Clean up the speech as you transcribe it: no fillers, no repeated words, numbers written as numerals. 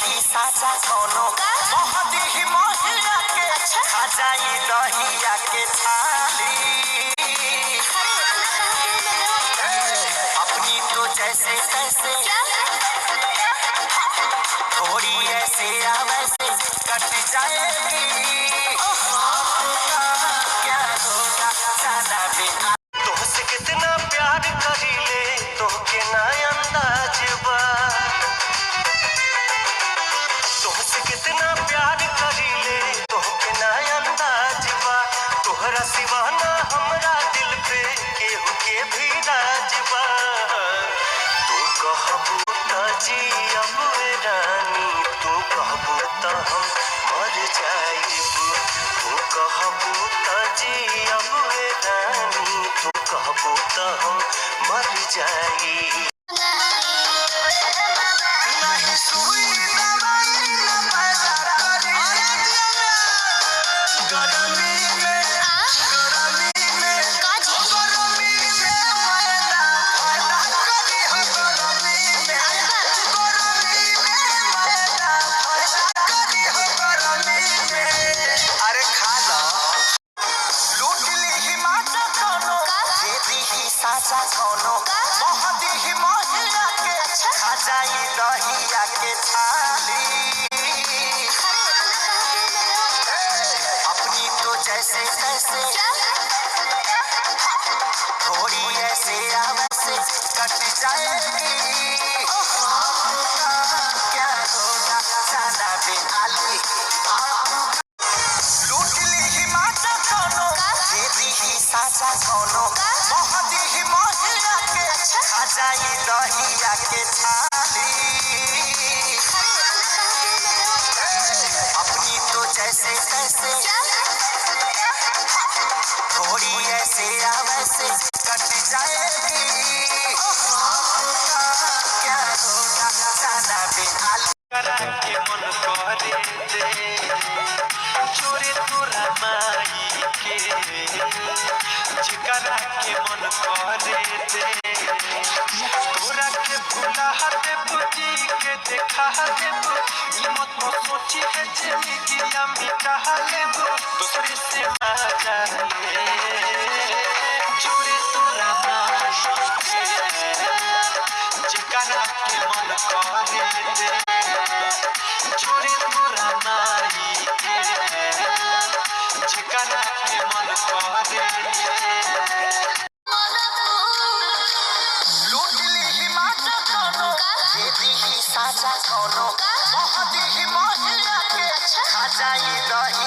ही साचा कोनो मोहदी ही मोहिया के खा जाई दहिया के थाली। अपनी तो जैसे तैसे थोड़ी ऐसे या वैसे कट जाएगी। क्या होगा जाना भी तुमसे कितना प्यार करी ले तोहके ना अंदाज बा। तुमसे कितना प्यार करी ले तोहके ना अंदाज बा। तोहरा सिवा ना हमरा दिल पे केहू के भी राज बा। तू कहबू त जियब रानी, तू कहबू त हम मर जाइब। तू कहबू त जियब रानी, तू कहबू त हम मर जाइब। नहीं सुई दवाई न पैदा करी गरमी में मैदा पैदा करी हो। गरमी में मैदा पैदा करी हो। गरमी में अरे खा लो। लूट ली ही माचा कोनो दे ही साचा कोनो मोहदी ही मोहिया के खा जाई दहिया के थाली। अपनी तो जैसे तैसे थोड़ी ऐसे या वैसे कट जाएगी। क्या होगा जाना बेहाली। लूट ली ही माचा कोनो दे ही साचा कोनो मोहदी ही मोहिया के खा जाई दहिया के थाली। अपनी तो जैसे तैसे थोड़ी ऐसे या वैसे कट जाएगी। क्या होगा जाना बेहाली। करा के मन करे दे चोरे तोरा माई के, जिकरा के मन करे दे तोरा के भुला देब जी के देखा देब। ई मत सोची है जिंदगी मिटा लेब दूसरे से मजा ले। चोरे तोरा माई के, जिकरा के मन करे दे चोरे तोरा माई के, जिकरा के मन करे दे। लूट ली ही माचा कोनो दे ही साचा कोनो मोहदी ही मोहिया के खा जाई दहिया